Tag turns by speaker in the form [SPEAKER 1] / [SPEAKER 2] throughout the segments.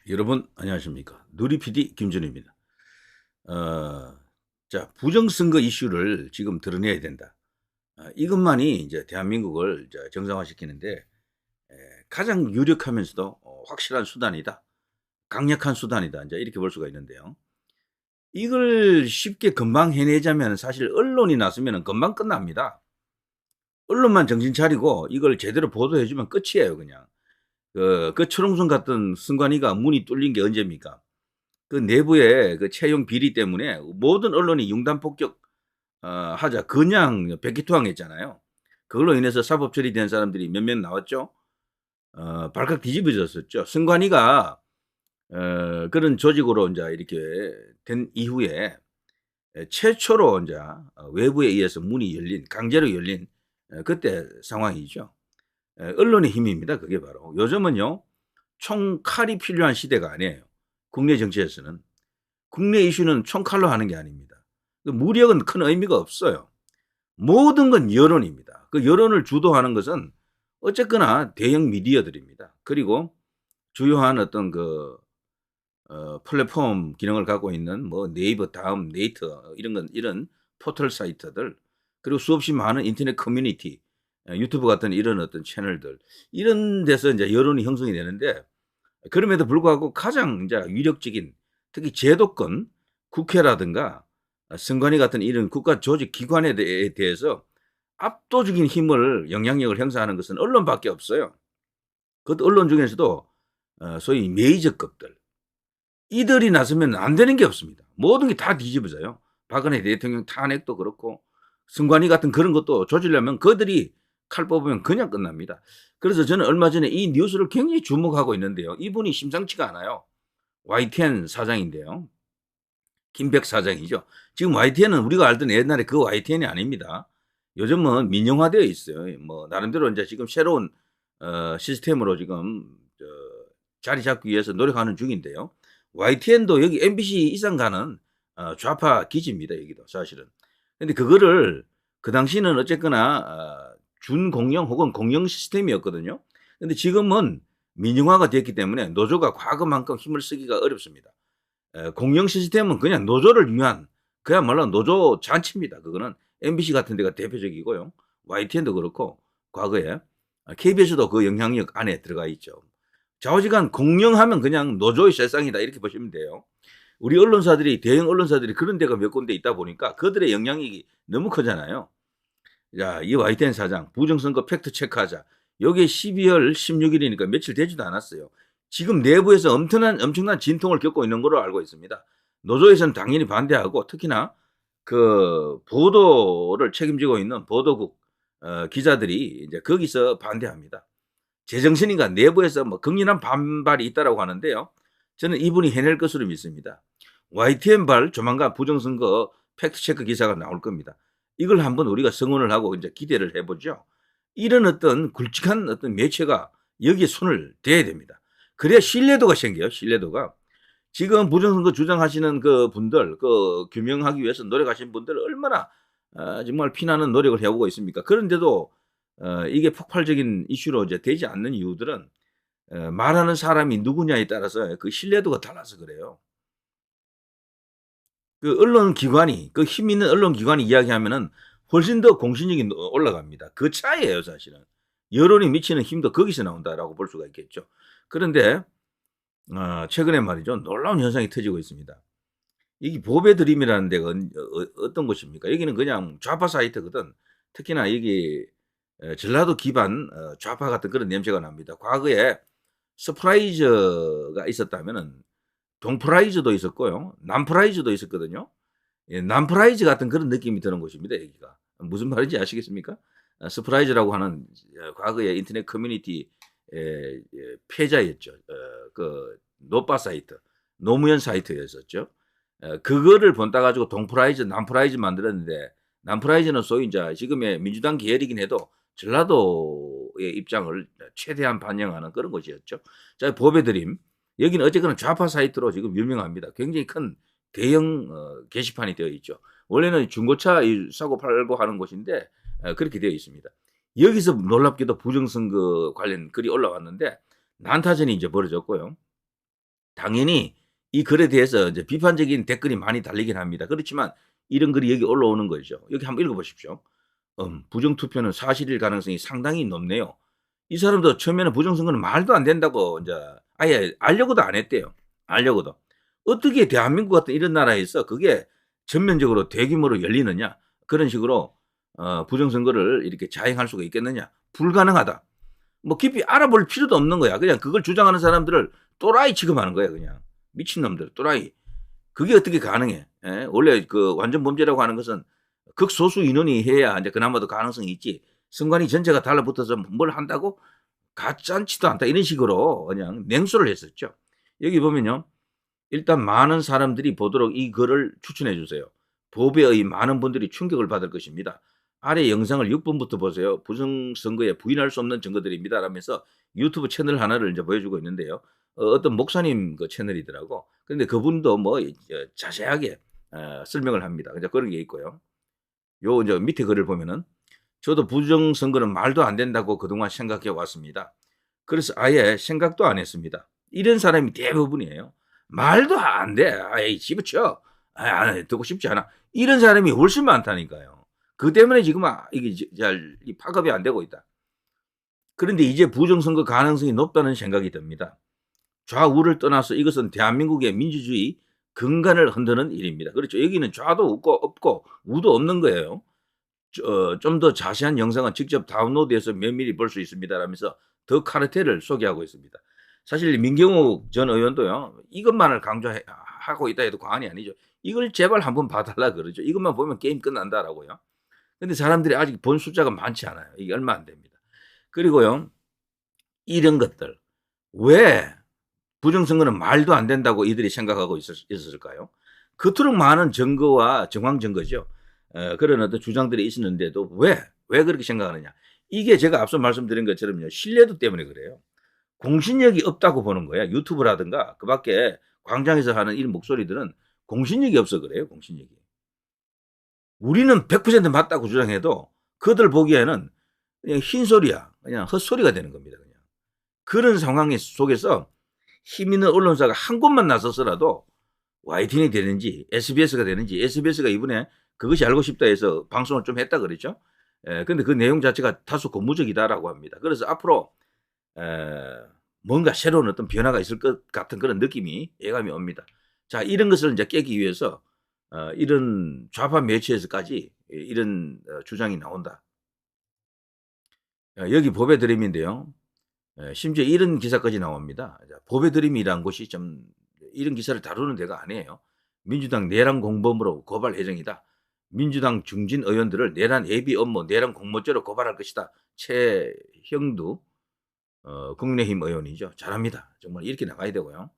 [SPEAKER 1] 여러분 안녕하십니까. 누리PD 김준입니다. 자, 부정선거 이슈를 지금 드러내야 된다. 이것만이 이제 대한민국을 이제 정상화시키는데 가장 유력하면서도 확실한 수단이다. 강력한 수단이다. 이제 이렇게 볼 수가 있는데요. 이걸 쉽게 금방 해내자면 사실 언론이 나서면 금방 끝납니다. 언론만 정신 차리고 이걸 제대로 보도해주면 끝이에요, 그냥. 그 철옹성 같은 선관위가 문이 뚫린 게 언제입니까? 그 내부의 그 채용 비리 때문에 모든 언론이 융단 폭격 하자 그냥 백기투항했잖아요. 그걸로 인해서 사법 처리된 사람들이 몇몇 나왔죠. 발칵 뒤집어졌었죠. 선관위가 그런 조직으로 이제 이렇게 된 이후에 최초로 이제 외부에 의해서 문이 열린 강제로 열린 그때 상황이죠. 언론의 힘입니다. 그게 바로 요즘은요 총칼이 필요한 시대가 아니에요. 국내 정치에서는. 국내 이슈는 총칼로 하는 게 아닙니다. 그 무력은 큰 의미가 없어요. 모든 건 여론입니다. 그 여론을 주도하는 것은 어쨌거나 대형 미디어들입니다. 그리고 주요한 어떤 그 플랫폼 기능을 갖고 있는 뭐 네이버, 다음, 네이터 이런 포털 사이트들, 그리고 수없이 많은 인터넷 커뮤니티, 유튜브 같은 이런 어떤 채널들, 이런 데서 이제 여론이 형성이 되는데, 그럼에도 불구하고 가장 이제 위력적인, 특히 제도권, 국회라든가 선관위 같은 이런 국가 조직 기관에 대해서 압도적인 힘을, 영향력을 행사하는 것은 언론밖에 없어요. 그것도 언론 중에서도 소위 메이저급들, 이들이 나서면 안 되는 게 없습니다. 모든 게 다 뒤집어져요. 박근혜 대통령 탄핵도 그렇고 선관위 같은 그런 것도 조지려면 그들이 칼 뽑으면 그냥 끝납니다. 그래서 저는 얼마 전에 이 뉴스를 굉장히 주목하고 있는데요. 이분이 심상치가 않아요. YTN 사장인데요. 김백 사장이죠. 지금 YTN은 우리가 알던 옛날에 그 YTN이 아닙니다. 요즘은 민영화되어 있어요. 뭐 나름대로 이제 지금 새로운 시스템으로 지금 자리 잡기 위해서 노력하는 중인데요. YTN도 여기 MBC 이상 가는 좌파 기지입니다. 여기도 사실은. 근데 그거를 그 당시는 어쨌거나 준공영 혹은 공영 시스템이었거든요. 근데 지금은 민영화가 됐기 때문에 노조가 과거만큼 힘을 쓰기가 어렵습니다. 공영 시스템은 그냥 노조를 위한 그야말로 노조 잔치입니다. 그거는 MBC 같은 데가 대표적이고요. YTN도 그렇고 과거에 KBS도 그 영향력 안에 들어가 있죠. 좌우지간 공영하면 그냥 노조의 세상이다 이렇게 보시면 돼요. 우리 언론사들이 대형 언론사들이 그런 데가 몇 군데 있다 보니까 그들의 영향력이 너무 크잖아요. 자, 이 YTN 사장 부정선거 팩트 체크하자. 요게 12월 16일이니까 며칠 되지도 않았어요. 지금 내부에서 엄청난 진통을 겪고 있는 걸로 알고 있습니다. 노조에서는 당연히 반대하고 특히나 그 보도를 책임지고 있는 보도국 기자들이 이제 거기서 반대합니다. 제정신인가 내부에서 뭐 극렬한 반발이 있다라고 하는데요. 저는 이분이 해낼 것으로 믿습니다. YTN발 조만간 부정선거 팩트체크 기사가 나올 겁니다. 이걸 한번 우리가 성원을 하고 이제 기대를 해보죠. 이런 어떤 굵직한 어떤 매체가 여기에 손을 대야 됩니다. 그래야 신뢰도가 생겨요. 신뢰도가. 지금 부정선거 주장하시는 그 분들, 그 규명하기 위해서 노력하신 분들 얼마나 정말 피나는 노력을 해오고 있습니까? 그런데도 이게 폭발적인 이슈로 이제 되지 않는 이유들은 말하는 사람이 누구냐에 따라서 그 신뢰도가 달라서 그래요. 그 언론 기관이, 그 힘 있는 언론 기관이 이야기하면은 훨씬 더 공신력이 올라갑니다. 그 차이예요, 사실은. 여론이 미치는 힘도 거기서 나온다라고 볼 수가 있겠죠. 그런데 최근에 말이죠, 놀라운 현상이 터지고 있습니다. 이게 보배 드림이라는 데가 어떤 곳입니까? 여기는 그냥 좌파 사이트거든. 특히나 여기 전라도 기반 좌파 같은 그런 냄새가 납니다. 과거에 서프라이즈가 있었다면은 동프라이즈도 있었고요. 남프라이즈도 있었거든요. 예, 남프라이즈 같은 그런 느낌이 드는 곳입니다. 여기가. 무슨 말인지 아시겠습니까? 서프라이즈라고 하는 과거에 인터넷 커뮤니티 패자였죠. 그 노빠 사이트, 노무현 사이트였었죠. 그거를 본따 가지고 동프라이즈, 남프라이즈 만들었는데 남프라이즈는 소위 이제 지금의 민주당 계열이긴 해도 전라도의 입장을 최대한 반영하는 그런 곳이었죠. 자, 보배드림. 여기는 어쨌거나 좌파 사이트로 지금 유명합니다. 굉장히 큰 대형 게시판이 되어 있죠. 원래는 중고차 사고 팔고 하는 곳인데 그렇게 되어 있습니다. 여기서 놀랍게도 부정선거 관련 글이 올라왔는데 난타전이 이제 벌어졌고요. 당연히 이 글에 대해서 이제 비판적인 댓글이 많이 달리긴 합니다. 그렇지만 이런 글이 여기 올라오는 거죠. 여기 한번 읽어 보십시오. 부정투표는 사실일 가능성이 상당히 높네요. 이 사람도 처음에는 부정선거는 말도 안 된다고 이제 아예 알려고도 안 했대요. 알려고도. 어떻게 대한민국 같은 이런 나라에서 그게 전면적으로 대규모로 열리느냐. 그런 식으로 부정선거를 이렇게 자행할 수가 있겠느냐. 불가능하다. 뭐 깊이 알아볼 필요도 없는 거야. 그냥 그걸 주장하는 사람들을 또라이 취급하는 거야. 그냥. 미친놈들, 또라이. 그게 어떻게 가능해. 예? 원래 그 완전 범죄라고 하는 것은 극소수 인원이 해야 이제 그나마도 가능성이 있지. 선관위 전체가 달라붙어서 뭘 한다고 가짜치도 않다. 이런 식으로 그냥 냉소를 했었죠. 여기 보면요. 일단 많은 사람들이 보도록 이 글을 추천해 주세요. 법에 많은 분들이 충격을 받을 것입니다. 아래 영상을 6번부터 보세요. 부정선거에 부인할 수 없는 증거들입니다. 라면서 유튜브 채널 하나를 이제 보여주고 있는데요. 어떤 목사님 그 채널이더라고. 그런데 그분도 뭐 자세하게 설명을 합니다. 이제 그런 게 있고요. 요 이제 밑에 글을 보면은 저도 부정선거는 말도 안 된다고 그동안 생각해 왔습니다. 그래서 아예 생각도 안 했습니다. 이런 사람이 대부분이에요. 말도 안 돼. 아이 집어쳐. 안 듣고 싶지 않아. 이런 사람이 훨씬 많다니까요. 그 때문에 지금 이게 잘 파급이 안 되고 있다. 그런데 이제 부정선거 가능성이 높다는 생각이 듭니다. 좌우를 떠나서 이것은 대한민국의 민주주의 근간을 흔드는 일입니다. 그렇죠. 여기는 좌도 없고 우도 없는 거예요. 좀 더 자세한 영상은 직접 다운로드해서 면밀히 볼 수 있습니다. 라면서 더 카르텔을 소개하고 있습니다. 사실 민경욱 전 의원도요. 이것만을 강조하고 있다 해도 과언이 아니죠. 이걸 제발 한번 봐달라 그러죠. 이것만 보면 게임 끝난다라고요. 근데 사람들이 아직 본 숫자가 많지 않아요. 이게 얼마 안 됩니다. 그리고요. 이런 것들. 왜 부정선거는 말도 안 된다고 이들이 생각하고 있었을까요? 그토록 많은 증거와 정황 증거죠. 그런 어떤 주장들이 있었는데도 왜 그렇게 생각하느냐. 이게 제가 앞서 말씀드린 것처럼요. 신뢰도 때문에 그래요. 공신력이 없다고 보는 거야. 유튜브라든가 그 밖에 광장에서 하는 이런 목소리들은 공신력이 없어 그래요. 공신력이. 우리는 100% 맞다고 주장해도 그들 보기에는 그냥 흰소리야. 그냥 헛소리가 되는 겁니다. 그냥. 그런 상황 속에서 힘 있는 언론사가 한 곳만 나서서라도 YTN이 되는지 SBS가 되는지 SBS가 이번에 그것이 알고 싶다 해서 방송을 좀 했다 그랬죠. 근데 그 내용 자체가 다소 고무적이다라고 합니다. 그래서 앞으로 뭔가 새로운 어떤 변화가 있을 것 같은 그런 느낌이 예감이 옵니다. 자, 이런 것을 이제 깨기 위해서 이런 좌파 매체에서까지 이런 주장이 나온다. 여기 법의 드림인데요. 심지어 이런 기사까지 나옵니다. 법의 드림이라는 곳이 좀 이런 기사를 다루는 데가 아니에요. 민주당 내란 공범으로 고발 예정이다. 민주당 중진 의원들을 내란 예비 업무, 내란 공모죄로 고발할 것이다. 최형두 국민의힘 의원이죠. 잘합니다. 정말 이렇게 나가야 되고요.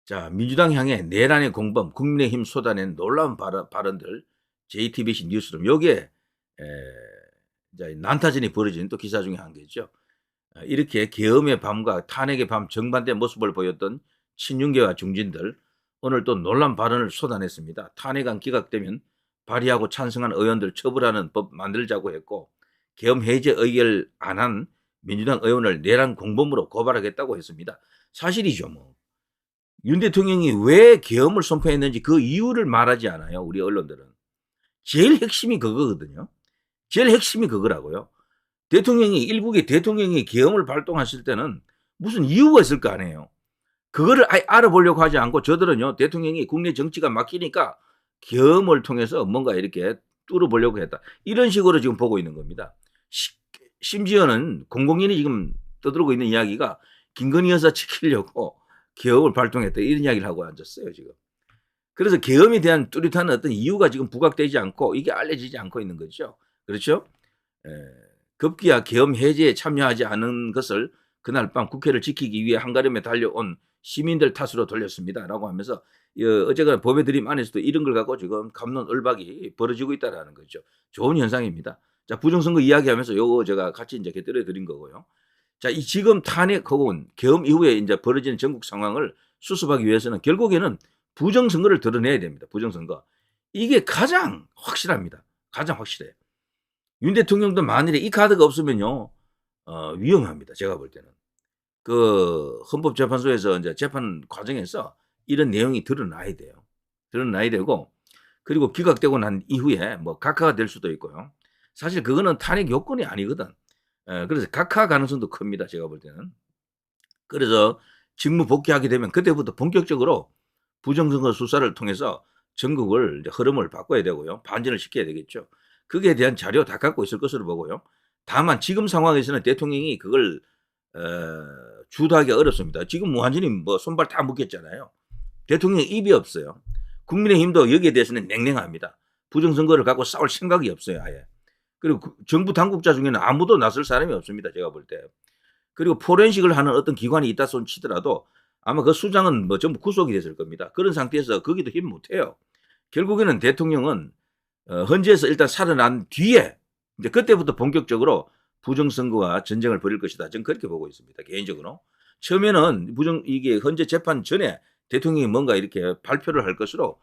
[SPEAKER 1] 자, 민주당 향해 내란의 공범, 국민의힘 쏟아낸 놀라운 발언들, JTBC 뉴스룸, 요게 난타전이 벌어지는 또 기사 중에 한 개죠. 이렇게 계엄의 밤과 탄핵의 밤 정반대 모습을 보였던 친윤계와 중진들, 오늘 또 놀란 발언을 쏟아냈습니다. 탄핵안 기각되면 발의하고 찬성한 의원들 처벌하는 법 만들자고 했고, 계엄 해제 의결 안 한 민주당 의원을 내란 공범으로 고발하겠다고 했습니다. 사실이죠, 뭐. 윤 대통령이 왜 계엄을 선포했는지 그 이유를 말하지 않아요, 우리 언론들은. 제일 핵심이 그거거든요. 제일 핵심이 그거라고요. 대통령이, 일국의 대통령이 계엄을 발동하실 때는 무슨 이유가 있을 거 아니에요. 그거를 알아보려고 하지 않고 저들은요, 대통령이 국내 정치가 막히니까 계엄을 통해서 뭔가 이렇게 뚫어보려고 했다. 이런 식으로 지금 보고 있는 겁니다. 심지어는 공공연히 지금 떠들고 있는 이야기가 김건희 여사 지키려고 계엄을 발동했다. 이런 이야기를 하고 앉았어요, 지금. 그래서 계엄에 대한 뚜렷한 어떤 이유가 지금 부각되지 않고 이게 알려지지 않고 있는 거죠. 그렇죠? 급기야 계엄 해제에 참여하지 않은 것을 그날 밤 국회를 지키기 위해 한가름에 달려온 시민들 탓으로 돌렸습니다. 라고 하면서 어쨌거나 법의 드림 안에서도 이런 걸 갖고 지금 갑론을박이 벌어지고 있다는 거죠. 좋은 현상입니다. 자, 부정선거 이야기하면서 요거 제가 같이 이제 곁들여 드린 거고요. 자, 이 지금 탄핵 혹은 계엄 이후에 이제 벌어지는 전국 상황을 수습하기 위해서는 결국에는 부정선거를 드러내야 됩니다. 부정선거. 이게 가장 확실합니다. 가장 확실해요. 윤 대통령도 만일에 이 카드가 없으면요, 위험합니다. 제가 볼 때는. 그 헌법재판소에서 이제 재판 과정에서 이런 내용이 드러나야 돼요. 드러나야 되고 그리고 기각되고 난 이후에 뭐 각하가 될 수도 있고요. 사실 그거는 탄핵 요건이 아니거든. 그래서 각하 가능성도 큽니다. 제가 볼 때는. 그래서 직무 복귀하게 되면 그때부터 본격적으로 부정선거 수사를 통해서 전국을 이제 흐름을 바꿔야 되고요. 반전을 시켜야 되겠죠. 거기에 대한 자료 다 갖고 있을 것으로 보고요. 다만 지금 상황에서는 대통령이 그걸 주도하기 어렵습니다. 지금 완전히 뭐 손발 다 묶였잖아요. 대통령 입이 없어요. 국민의힘도 여기에 대해서는 냉랭합니다. 부정선거를 갖고 싸울 생각이 없어요, 아예. 그리고 정부 당국자 중에는 아무도 나설 사람이 없습니다, 제가 볼 때. 그리고 포렌식을 하는 어떤 기관이 있다 손 치더라도 아마 그 수장은 뭐 전부 구속이 됐을 겁니다. 그런 상태에서 거기도 힘 못해요. 결국에는 대통령은 헌재에서 일단 살아난 뒤에 이제 그때부터 본격적으로 부정선거와 전쟁을 벌일 것이다. 저는 그렇게 보고 있습니다. 개인적으로. 처음에는 이게 헌재 재판 전에 대통령이 뭔가 이렇게 발표를 할 것으로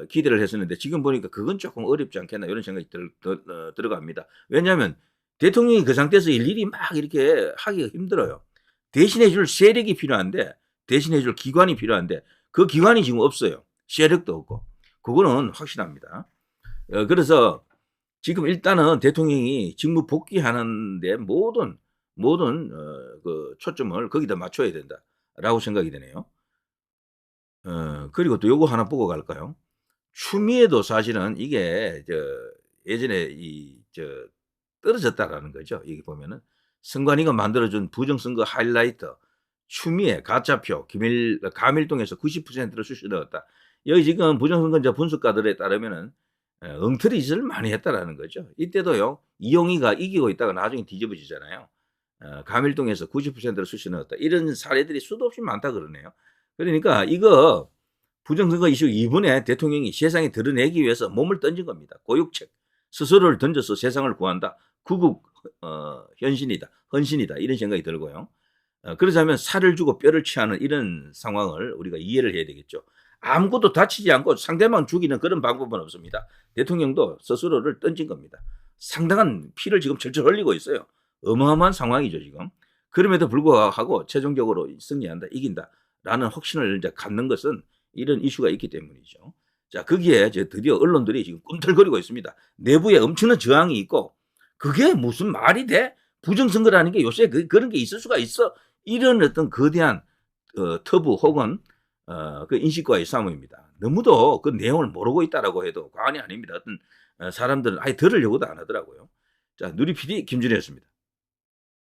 [SPEAKER 1] 기대를 했었는데 지금 보니까 그건 조금 어렵지 않겠나 이런 생각이 들어갑니다. 왜냐하면 대통령이 그 상태에서 일일이 막 이렇게 하기가 힘들어요. 대신해 줄 세력이 필요한데 대신해 줄 기관이 필요한데 그 기관이 지금 없어요. 세력도 없고. 그거는 확실합니다. 그래서 지금 일단은 대통령이 직무 복귀하는데 모든 그 초점을 거기다 맞춰야 된다라고 생각이 되네요. 그리고 또 요거 하나 보고 갈까요? 추미애도 사실은 이게 예전에 떨어졌다라는 거죠. 여기 보면은 선관위가 만들어준 부정선거 하이라이트 추미애 가짜표 가밀동에서 90%를 수시 넣었다. 여기 지금 부정선거자 분석가들에 따르면은 엉터리 짓을 많이 했다라는 거죠. 이때도요 이용희가 이기고 있다가 나중에 뒤집어지잖아요. 가밀동에서 90%를 수시 넣었다. 이런 사례들이 수도 없이 많다 그러네요. 그러니까 이거 부정선거 이슈 이번에 대통령이 세상에 드러내기 위해서 몸을 던진 겁니다. 고육책 스스로를 던져서 세상을 구한다. 구국 헌신이다 이런 생각이 들고요. 그러자면 살을 주고 뼈를 취하는 이런 상황을 우리가 이해를 해야 되겠죠. 아무것도 다치지 않고 상대방 죽이는 그런 방법은 없습니다. 대통령도 스스로를 던진 겁니다. 상당한 피를 지금 철철 흘리고 있어요. 어마어마한 상황이죠 지금. 그럼에도 불구하고 최종적으로 승리한다, 이긴다라는 확신을 이제 갖는 것은 이런 이슈가 있기 때문이죠. 자, 거기에 이제 드디어 언론들이 지금 꿈틀거리고 있습니다. 내부에 엄청난 저항이 있고 그게 무슨 말이 돼? 부정선거라는 게 요새 그런 게 있을 수가 있어? 이런 어떤 거대한 터부 혹은 그 인식과의 싸움입니다. 너무도 그 내용을 모르고 있다라고 해도 과언이 아닙니다. 어떤 사람들은 아예 들으려고도 안 하더라고요. 자, 누리 PD 김준혜였습니다.